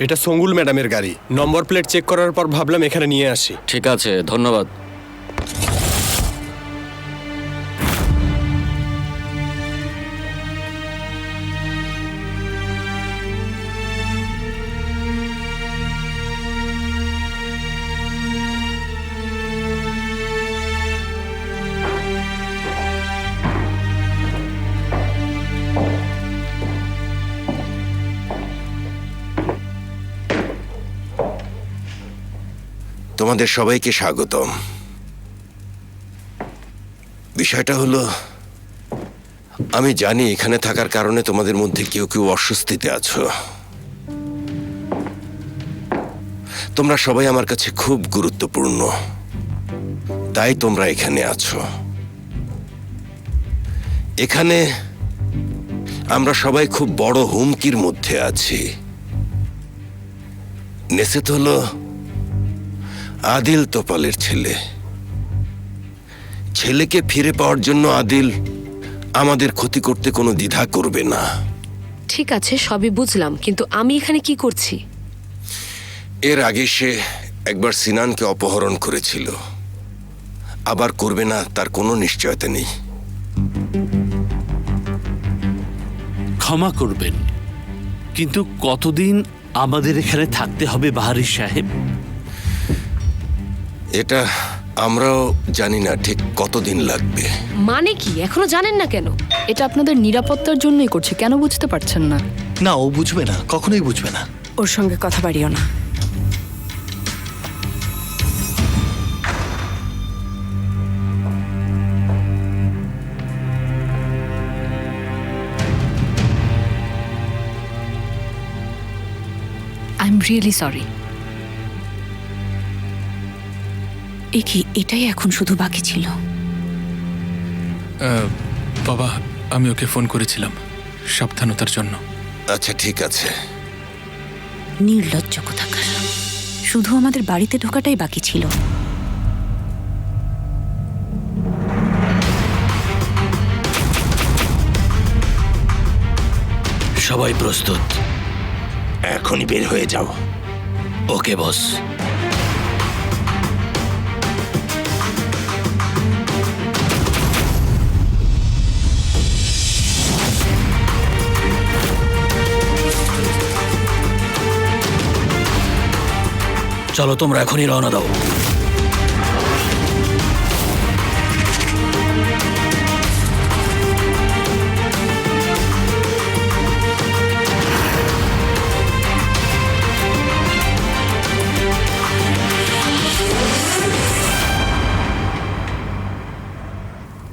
এটা সঙ্গুল ম্যাডামের গাড়ি। নম্বর প্লেট চেক করার পর ভাবলাম এখানে নিয়ে আসি। ঠিক আছে, ধন্যবাদ। তোমাদের সবাইকে স্বাগতম। বিষয়টা হলো, আমি জানি এখানে থাকার কারণে তোমাদের মধ্যে কেউ কেউ অস্বস্তিতে আছো। তোমরা সবাই আমার কাছে খুব গুরুত্বপূর্ণ, তাই তোমরা এখানে আছো। এখানে আমরা সবাই খুব বড় হুমকির মধ্যে আছি। নেসেত হলো আদিল তোপালের ছেলে। ছেলেকে ফিরে পাওয়ার জন্য আদিল আমাদের ক্ষতি করতে কোনো দ্বিধা করবে না। ঠিক আছে, সবই বুঝলাম, কিন্তু আমি এখানে কি করছি? এর আগে সে একবার সিনানকে অপহরণ করেছিল, আবার করবে না তার কোনো নিশ্চয়তা নেই। ক্ষমা করবেন, কিন্তু কতদিন আমাদের এখানে থাকতে হবে বাহারি সাহেব? এটা আমরাও জানি না ঠিক কতদিন লাগবে। মানে কি এখনো জানেন না কেন? এটা আপনাদের নিরাপত্তার জন্যই করছে, কেন বুঝতে পারছেন না? না, ও বুঝবে না, কখনোই বুঝবে না। ওর সঙ্গে কথা বাড়িও না। I am really sorry. এটাই এখন শুধু বাকি ছিল। বাবা, আমি ওকে ফোন করেছিলাম সাবধানতার জন্য। আচ্ছা ঠিক আছে। নির্লজ্জ কোথাকার, শুধু আমাদের বাড়িতে ঢোকাটাই বাকি ছিল। সবাই প্রস্তুত? এখনই বের হয়ে যাও। ওকে বস। চলো, তোমরা এখনই রওনা দাও।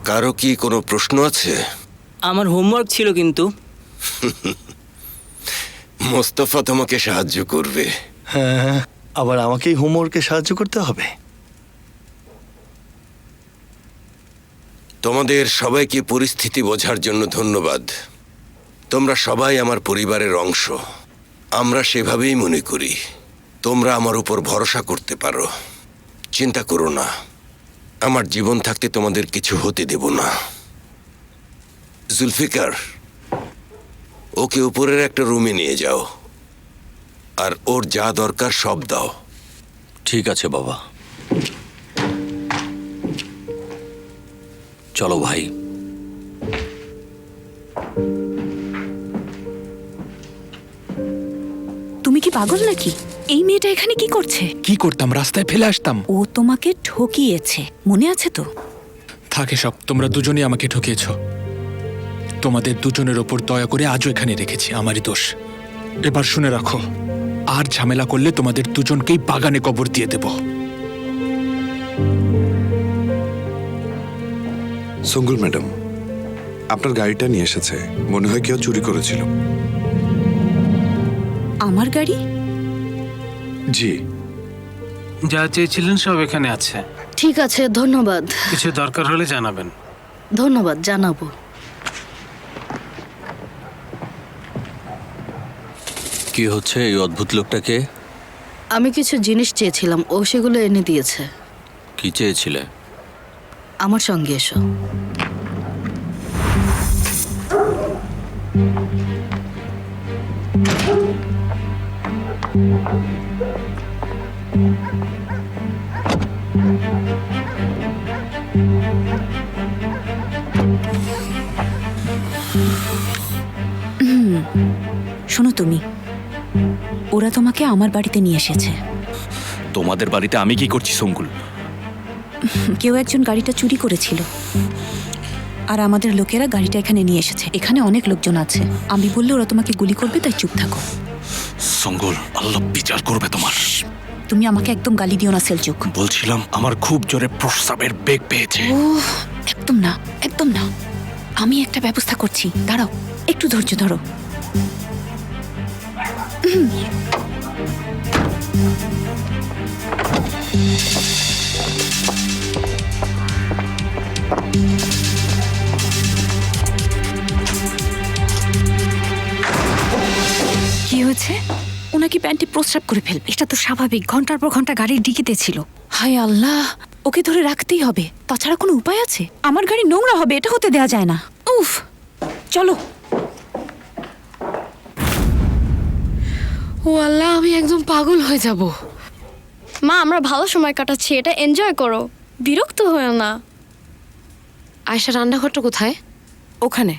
কারো কি কোনো প্রশ্ন আছে? আমার হোমওয়ার্ক ছিল কিন্তু। মোস্তফা তোমাকে সাহায্য করবে। হ্যাঁ, আবার আমাকেই হোমওয়ার্কে সাহায্য করতে হবে? তোমাদের সবাইকে পরিস্থিতি বোঝার জন্য ধন্যবাদ। তোমরা সবাই আমার পরিবারের অংশ, আমরা সেভাবেই মনে করি। তোমরা আমার উপর ভরসা করতে পারো। চিন্তা করো না, আমার জীবন থাকতে তোমাদের কিছু হতে দেব না। জুলফিকার, ওকে উপরের একটা রুমে নিয়ে যাও, আর ওর যা দরকার সব দাও। ঠিক আছে বাবা। চলো ভাই। তুমি কি পাগল নাকি? এই মেয়েটা এখানে কি করছে? কি করতাম, রাস্তায় ফেলে আসতাম। ও তোমাকে ঠকিয়েছে, মনে আছে তো? থাকে সব, তোমরা দুজনেই আমাকে ঠকিয়েছ। তোমাদের দুজনের ওপর দয়া করে আজও এখানে রেখেছি, আমারই দোষ। এবার শুনে রাখো, আর ঝামেলা করলে তোমাদের দুজনকেই বাগানে কবর দিয়ে দেব। সঙ্গুল ম্যাডাম, আপনার গাড়িটা নিয়ে এসেছে। মনে হয় কেউ চুরি করেছিল। আমার গাড়ি? জি। যা চেয়েছিলেন সব এখানে আছে। ঠিক আছে, ধন্যবাদ। কিছু দরকার হলে জানাবেন। ধন্যবাদ, জানাবো। কি হচ্ছে? এই অদ্ভুত লোকটাকে? আমি কিছু জিনিস চেয়েছিলাম, ও সেগুলো এনে দিয়েছে। কি চেয়েছিলে? আমার সঙ্গে এসো। শোনো তুমি, ওরা তোমাকে আমার বাড়িতে নিয়ে এসেছে। তোমাদের বাড়িতে আমি কি করছি সঙ্গুল? কেউ একজন গাড়িটা চুরি করেছিল, আর আমাদের লোকেরা গাড়িটা এখানে নিয়ে এসেছে। এখানে অনেক লোকজন আছে, আমি বললে ওরা তোমাকে গুলি করবে, তাই চুপ থাকো। সঙ্গুল, আল্লাহ বিচার করবে তোমার। তুমি আমাকে একদম গালি দিও না সেলজুক। বলছিলাম আমার খুব জোরে প্রস্রাবের বেগ পেয়েছে। একদম না, একদম না। আমি একটা ব্যবস্থা করছি, দাঁড়াও, একটু ধৈর্য ধরো। কি হয়েছে? ওনাকে প্যান্টে প্রস্রাব করে ফেলবে, এটা তো স্বাভাবিক। ঘন্টার পর ঘন্টা গাড়ির ডিকিতে ছিল। হায় আল্লাহ, ওকে ধরে রাখতেই হবে, তাছাড়া কোনো উপায় আছে? আমার গাড়ি নোংরা হবে, এটা হতে দেয়া যায় না। উফ, চলো। ও আল্লাহ, আমি একদম পাগল হয়ে যাব। মা, আমরা ভালো সময় কাটাচ্ছি, এটা এনজয় করো, বিরক্ত হয়েও না। আয়শা, রান্নাঘরটা কোথায়? ওখানে।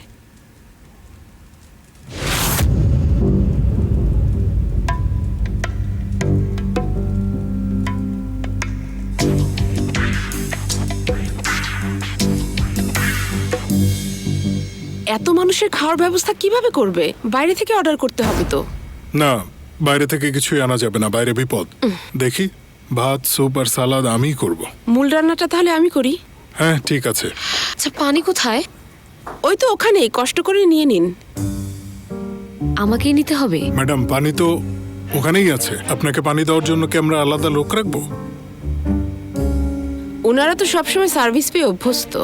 এত মানুষের খাওয়ার ব্যবস্থা কিভাবে করবে? বাইরে থেকে অর্ডার করতে হবে তো। না, বাইরে থেকে কিছুই আনা যাবে না, বাইরে বিপদ। দেখি, ভাত, স্যুপ আর সালাদ আমিই করব। মূল রান্নাটা তাহলে আমি করি। হ্যাঁ, ঠিক আছে। আচ্ছা, পানি কোথায়? ওই তো ওখানে, কষ্ট করে নিয়ে নিন। আমাকেই নিতে হবে? ম্যাডাম, পানি তো ওখানেই আছে। আপনাকে পানি দেওয়ার জন্য কি আমরা আলাদা লোক রাখবো? ওনারা তো সবসময় সার্ভিস পেয়ে অভ্যস্ত।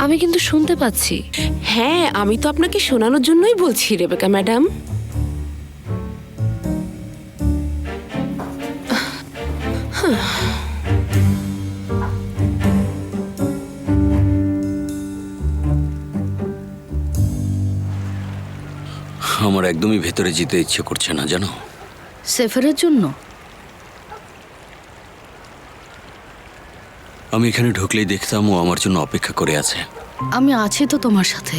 আমি কিন্তু শুনতে পাচ্ছি। হ্যাঁ, আমি তো আপনাকে শোনানোর জন্যই বলছি রেবেকা ম্যাডাম। আমার একদমই ভেতরে যেতে ইচ্ছে করছে না, জানো। সেফারের জন্য? আমি এখানে ঢুকলেই দেখতাম ও আমার জন্য অপেক্ষা করে আছে। আমি আছি তো তোমার সাথে,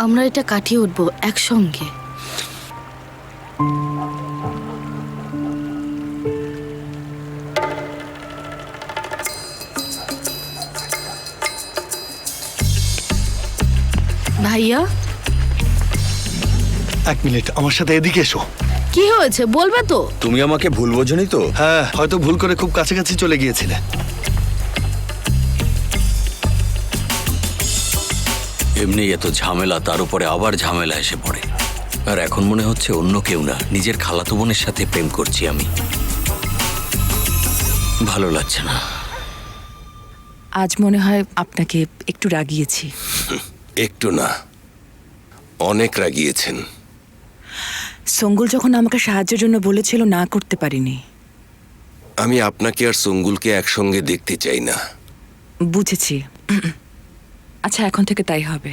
আমরা এটা কাটিয়ে উঠবো একসঙ্গে। ভাইয়া, এক মিনিট, আমার সাথে এদিকে এসো। কি হয়েছে বলবে তো? তুমি আমাকে ভুল বোঝনি তো? হ্যাঁ, হয়তো ভুল করে খুব কাছাকাছি চলে গিয়েছিলে। এমনি এত ঝামেলা, তার উপরে আবার ঝামেলা এসে পড়ে। আর এখন মনে হচ্ছে অন্য কেউ না, নিজের খালাতো বোনের সাথে প্রেম করছি আমি। ভালো লাগছে না। আজ মনে হয় আপনাকে একটু রাগিয়েছি। একটু না, অনেক রাগিয়েছেন। সঙ্গুল যখন আমাকে সাহায্যের জন্য বলেছিল, না করতে পারিনি। আমি আপনাকে আর সঙ্গুলকে একসঙ্গে দেখতে চাই না। বুঝেছি। আচ্ছা, এখন থেকে তাই হবে।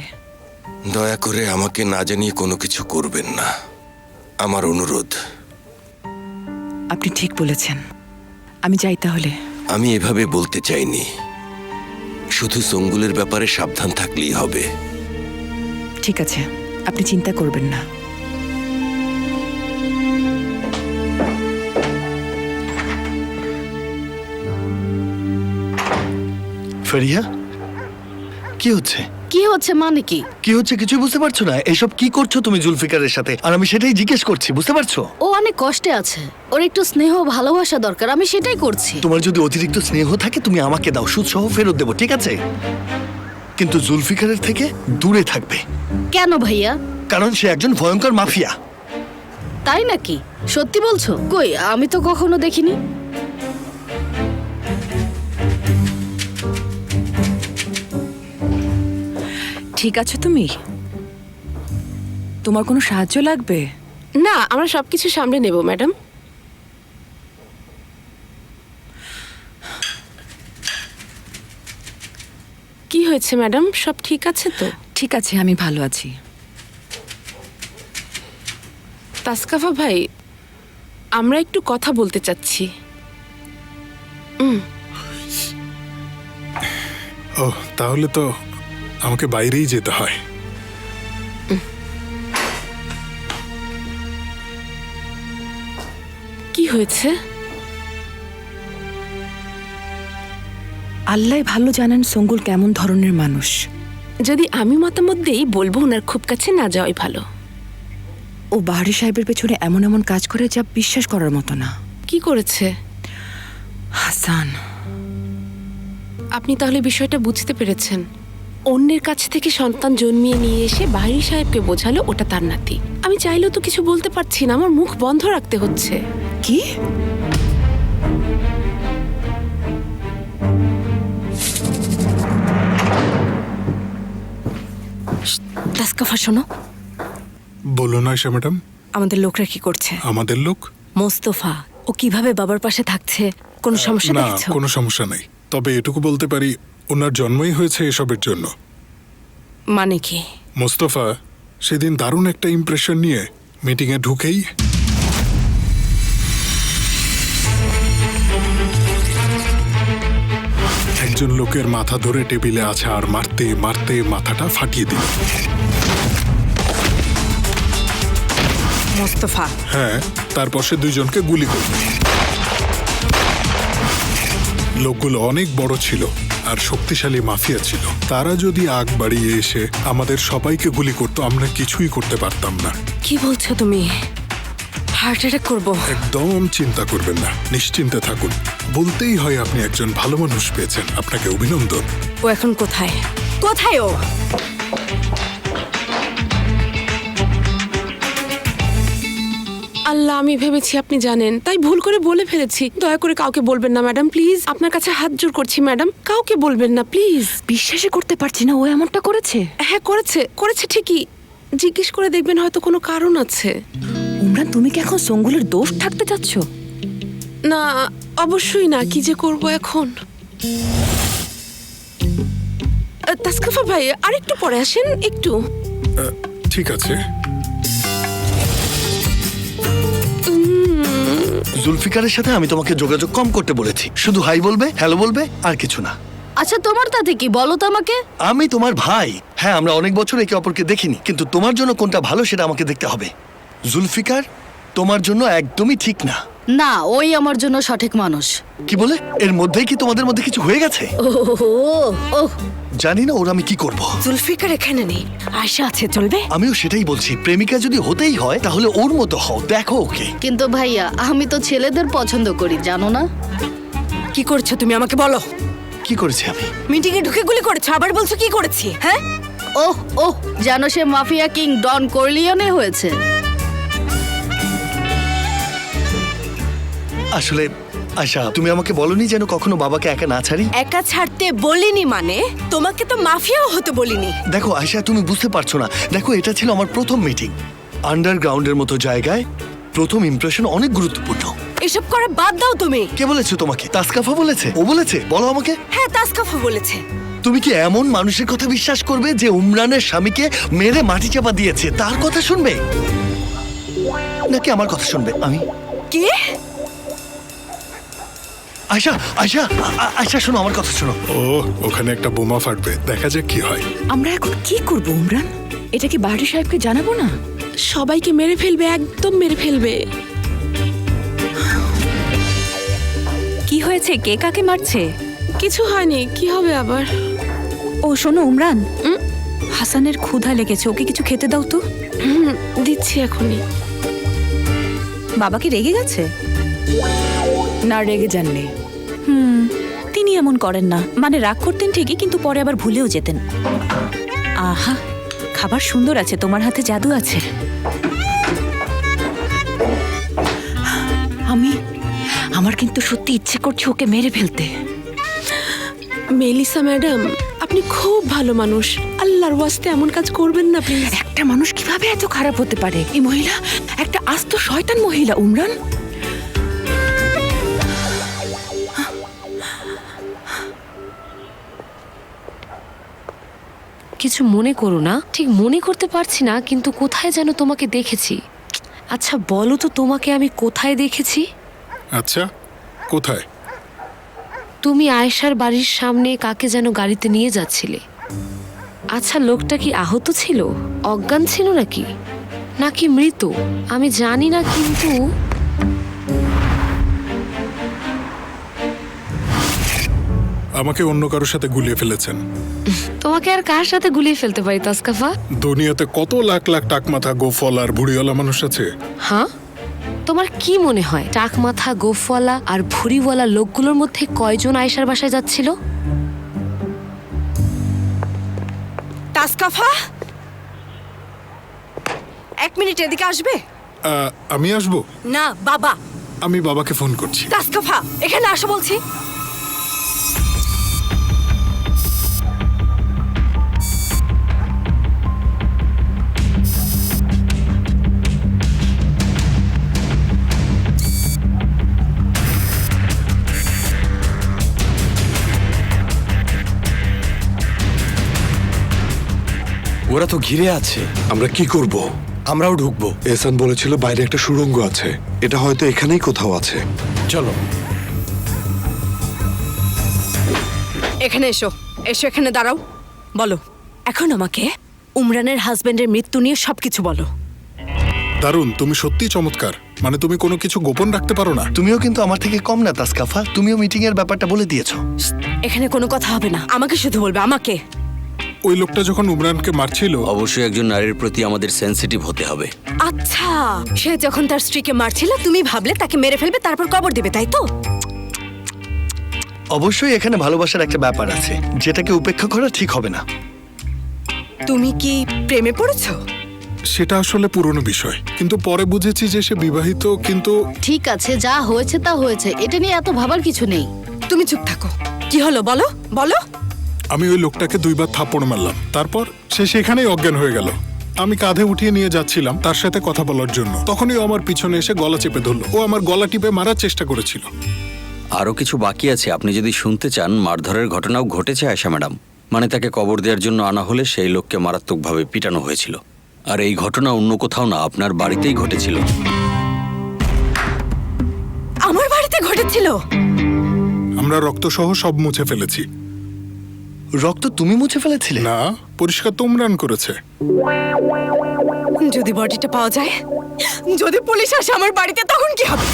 দয়া করে আমাকে না জানিয়ে কোনো কিছু করবেন না, আমার অনুরোধ। আপনি ঠিক বলেছেন, আমি যাই তাহলে। আমি এভাবে বলতে চাইনি, শুধু সঙ্গুলের ব্যাপারে সাবধান থাকলেই হবে। ঠিক আছে, আপনি চিন্তা করবেন না। ফেরিয়া, কি হচ্ছে? কি হচ্ছে মানে কি? কি হচ্ছে কিছুই বুঝতে পারছো না? এসব কি করছো তুমি জুলফিকারের সাথে? আর আমি সেটাই জিজ্ঞেস করছি, বুঝতে পারছো? ও অনেক কষ্টে আছে, ওর একটু স্নেহ ভালোবাসা দরকার, আমি সেটাই করছি। তোমার যদি অতিরিক্ত স্নেহ থাকে তুমি আমাকে দাও, সুদ সহ ফেরত দেবো, ঠিক আছে? কিন্তু জুলফিকারের থেকে দূরে থাকবে। কেন ভাইয়া? কারণ সে একজন ভয়ঙ্কর মাফিয়া। তাই নাকি? সত্যি বলছো? কই, আমি তো কখনো দেখিনি। ঠিক আছে, তুমি, তোমার কোনো সাহায্য লাগবে? না, আমরা সবকিছু সামলে নেব ম্যাডাম। কি হয়েছে ম্যাডাম, সব ঠিক আছে তো? ঠিক আছে, আমি ভালো আছি। তাসকাফা ভাই, আমরা একটু কথা বলতে চাচ্ছি। ও তাহলে তো আমাকে বাইরেই যেতে হয়। কি হয়েছে? আল্লাহ ভালো জানেন সঙ্গুল কেমন ধরনের মানুষ। যদি আমি মতামত দেই, বলবো ওনার খুব কাছে না যাওয়াই ভালো। ও বাহারি সাহেবের পেছনে এমন এমন কাজ করে যা বিশ্বাস করার মতো না। কি করেছে? হাসান, আপনি তাহলে বিষয়টা বুঝতে পেরেছেন। অন্যের কাছ থেকে সন্তান জন্মিয়ে নিয়ে এসে বাহারি সাহেবকে বোঝালো ওটা তার নাতি। আমি চাইলেও তো কিছু বলতে পারছি না, আমার মুখ বন্ধ রাখতে হচ্ছে। কি? তাসকাফা শোনো। বলুন আয়শা ম্যাডাম। আমাদের লোকরা কি করছে? আমাদের লোক? মোস্তফা, ও কিভাবে বাবার পাশে থাকছে? কোনো সমস্যা না, দেখছো? কোনো সমস্যা নেই। তবে এটুকু বলতে পারি, ওনার জন্মই হয়েছে এসবের জন্য। মানে কি? মোস্তফা সেদিন দারুণ একটা ইমপ্রেশন নিয়ে মিটিংয়ে ঢুকেই একজন লোকের মাথা ধরে টেবিলে আছাড় মারতে মারতে মাথাটা ফাটিয়ে দিল। মোস্তফা? হ্যাঁ, তারপর সে দুইজনকে গুলি করল। লোকগুলো অনেক বড় ছিল আর শক্তিশালী মাফিয়া ছিল। তারা যদি আগ বাড়িয়ে এসে আমাদের সবাইকে গুলি করতো, আমরা কিছুই করতে পারতাম না। কি বলছো তুমি? হার্ট অ্যাটাক করবো? একদম চিন্তা করবেন না, নিশ্চিন্তে থাকুন। বলতেই হয় আপনি একজন ভালো মানুষ পেয়েছেন, আপনাকে অভিনন্দন। ও এখন কোথায়? কোথায় ও? আল্লাহ, আমি ভেবেছি আপনি জানেন, তাই ভুল করে বলে ফেলেছি। দয়া করে কাউকে বলবেন না ম্যাডাম, প্লিজ। আপনার কাছে হাত জোর করছি ম্যাডাম, কাউকে বলবেন না প্লিজ। বিশ্বাসই করতে পারছি না ও এমনটা করেছে। হ্যাঁ, করেছে ঠিকই। জিজ্ঞেস করে দেখবেন, হয়তো কোনো কারণ আছে। উমরান, তুমি কি এখন সঙ্গুলের দোষ থাকতে চাচ্ছ? না, অবশ্যই না। কি যে করব এখন। তাসকাফা ভাই, আরেকটু পরে আসেন একটু। ঠিক আছে। জুলফিকারের সাথে আমি তোমাকে যোগাযোগ কম করতে বলেছি। শুধু হাই বলবে, হ্যালো বলবে, আর কিছু না। আচ্ছা, তোমার তাতে কি বলো তো আমাকে? আমি তোমার ভাই। হ্যাঁ, আমরা অনেক বছর একে অপরকে দেখিনি, কিন্তু তোমার জন্য কোনটা ভালো সেটা আমাকে দেখতে হবে। জুলফিকার তোমার জন্য একদমই ঠিক না। না, ওই আমার জন্য সঠিক মানুষ। কি বলে? এর মধ্যেই কি তোমাদের মধ্যে কিছু হয়ে গেছে? ওহ, জানি না ওর আমি কি করব। জুলফিকার এখানে নেই, আয়শা আছে, চলবে? আমিও সেটাই বলছি, প্রেমিকা যদি হতেই হয় তাহলে ওর মতো হও, দেখো ওকে। কিন্তু ভাইয়া, আমি তো ছেলেদের পছন্দ করি, জানো না? কি করছো তুমি আমাকে বলো? কি করেছি আমি? মিটিং এ ঢুকে গুলি করেছো, আবার বলছো কি করেছি? হ্যাঁ, ওহ, জানো সে মাফিয়া কিং ডন কর্লিওনে হয়েছে। আসলে আশা, তুমি আমাকে বলনি যেন কখনো বাবাকে একা না ছাড়ি। একা ছাড়তে বলিনি মানে? তোমাকে তো মাফিয়াও হতে বলিনি। দেখো আশা, তুমি বুঝতে পারছো না। দেখো, এটা ছিল আমার প্রথম মিটিং। আন্ডারগ্রাউন্ডের মতো জায়গায় প্রথম ইমপ্রেশন অনেক গুরুত্বপূর্ণ। এসব করে বাদ দাও তুমি। কে বলেছে তোমাকে? তাসকাফা বলেছে? ও বলেছে? বলো আমাকে। হ্যাঁ, তাসকাফা বলেছে। তুমি কি এমন মানুষের কথা বিশ্বাস করবে যে উমরানের স্বামীকে মেরে মাটি চাপা দিয়েছে? তার কথা শুনবে নাকি আমার কথা শুনবে? আমি কি? আয়শা, শোনো, আমার কথা শোনো। ওখানে একটা বোমা ফাটবে, দেখা যাক কি হয়। আমরা এখন কি করব উমরান? এটা কি বাহারি সাহেবকে জানাবো না? সবাইকে মেরে ফেলবে, একদম মেরে ফেলবে। কি হয়েছে? কে কাকে মারছে? কিছু হয়নি, কি হবে আবার? ও শোনো উমরান, হাসানের ক্ষুধা লেগেছে, ওকে কিছু খেতে দাও তো। দিচ্ছি এখনই। বাবা কি রেগে গেছে? না, রেগে যাননি। তিনি এমন করেন না, মানে রাগ করতেন ঠিকই, কিন্তু পরে আবার ভুলেও যেতেন। আহা, খাবার সুন্দর আছে, তোমার হাতে জাদু আছে। আমার কিন্তু সত্যি ইচ্ছে করছে ওকে মেরে ফেলতে। মেলিসা ম্যাডাম, আপনি খুব ভালো মানুষ, আল্লাহর ওয়াস্তে এমন কাজ করবেন না প্লিজ। একটা মানুষ কিভাবে এত খারাপ হতে পারে? এই মহিলা একটা আস্ত শয়তান মহিলা উমরান। কিছু মনে করো না, ঠিক মনে করতে পারছি না, কিন্তু কোথায় যেন তোমাকে দেখেছি। আচ্ছা বলো তো তোমাকে আমি কোথায় দেখেছি? আচ্ছা, কোথায়? তুমি আয়েশার বাড়ির সামনে কাকে যেন গাড়িতে নিয়ে যাচ্ছিলে। আচ্ছা লোকটা কি আহত ছিল, অজ্ঞান ছিল নাকি, নাকি মৃত? আমি জানি না, কিন্তু আমাকে অন্য কারোর সাথে গুলিয়ে ফেলেছেন। তোমাকে আর কার সাথে গুলিয়ে ফেলতে পারি তাসকাফা? দুনিয়াতে কত লাখ লাখ টাকমাথা গোফল আর ভুড়িওয়ালা মানুষ আছে। হ্যাঁ, তোমার কি মনে হয় টাক মাথা গোফওয়ালা আর ভুড়িওয়ালা লোকগুলোর মধ্যে কয়জন আয়েশার বাসায় যাচ্ছিল? তাসকাফা, 1 মিনিট এদিকে আসবে? আমি আসবো? না বাবা। আমি বাবাকে ফোন করছি। তাসকাফা এখানে আসো বলছি। ওরা তো ঘিরে আছে। আমরা কি করব? আমরাও ঢুকবো। এহসান বলেছিল বাইরে একটা সুড়ঙ্গ আছে, এটা হয়তো এখানেই কোথাও আছে। চলো। এখানে এসো, এসো এখানে দাঁড়াও। বলো এখন আমাকে উমরানের হাজবেন্ডের মৃত্যু নিয়ে সবকিছু বলো। দারুণ, তুমি সত্যি চমৎকার। মানে তুমি কোনো কিছু গোপন রাখতে পারো না। তুমিও কিন্তু আমার থেকে কম না তাসকাফা, তুমিও মিটিং এর ব্যাপারটা বলে দিয়েছো। এখানে কোনো কথা হবে না, আমাকে শুধু বলবে, আমাকে। ওই লোকটা যখন উমরানকে মারছিল, অবশ্যই একজন নারীর প্রতি আমাদের সেনসিটিভ হতে হবে। আচ্ছা, সে যখন তার স্ত্রীকে মারছিল তুমি ভাবলে তাকে মেরে ফেলবে তারপর কবর দেবে, তাই তো? অবশ্যই এখানে ভালোবাসার একটা ব্যাপার আছে, যেটাকে উপেক্ষা করা ঠিক হবে না। তুমি কি প্রেমে পড়েছো? সেটা আসলে পুরনো বিষয়, কিন্তু পরে বুঝেছি যে সে বিবাহিত। কিন্তু ঠিক আছে, যা হয়েছে তা হয়েছে, এটা নিয়ে এত ভাবার কিছু নেই। তুমি চুপ থাকো। কি হলো বলো, বলো। আমি ওই লোকটাকে 2 বার থাপ্পড় মারলাম, তারপর সে সেখানেই অজ্ঞান হয়ে গেল। আমি কাঁধে উঠিয়ে নিয়ে যাচ্ছিলাম তার সাথে কথা বলার জন্য, তখনই ও আমার পিছনে এসে গলা চেপে ধরলো। ও আমার গলা টিপে মারার চেষ্টা করেছিল। আরও কিছু বাকি আছে, আপনি যদি শুনতে চান। মারধরের ঘটনাও ঘটেছে আয়েশা ম্যাডাম। মানে তাকে কবর দেওয়ার জন্য আনা হলে সেই লোককে মারাত্মকভাবে পিটানো হয়েছিল। আর এই ঘটনা অন্য কোথাও না, আপনার বাড়িতেই ঘটেছিল। আমার বাড়িতে ঘটেছিল? আমরা রক্তসহ সব মুছে ফেলেছি। রক্ত তুমি মুছে ফেলেছিলে? না, পরিষ্কার তো উমরান করেছে। যদি বডিটা পাওয়া যায়, যদি পুলিশ আসে আমার বাড়িতে, তখন কি হবে?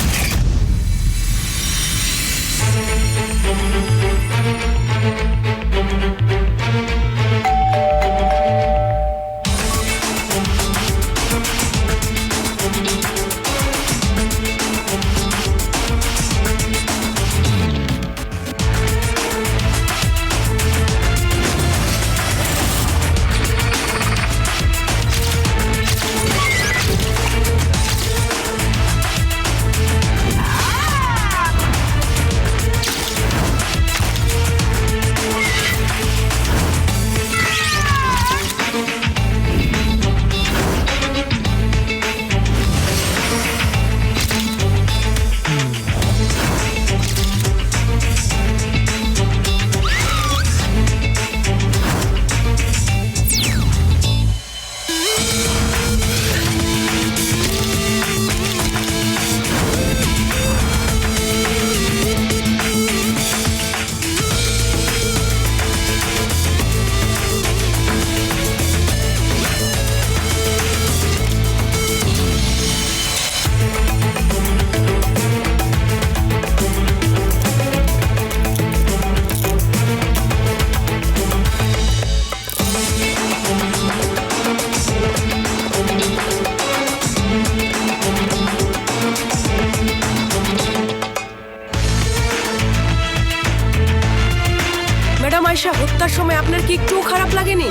আয়শা, হত্যার সময় আপনার কি একটু খারাপ লাগেনি?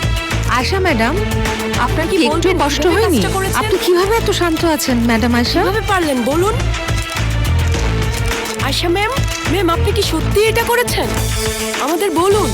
আয়শা ম্যাডাম, আপনার কি একটু কষ্ট হয়নি? আপনি কিভাবে এত শান্ত আছেন ম্যাডাম আয়শা? কিভাবে পারলেন বলুন? আয়শা ম্যাম, আপনি কি সত্যি এটা করেছেন? আমাদের বলুন।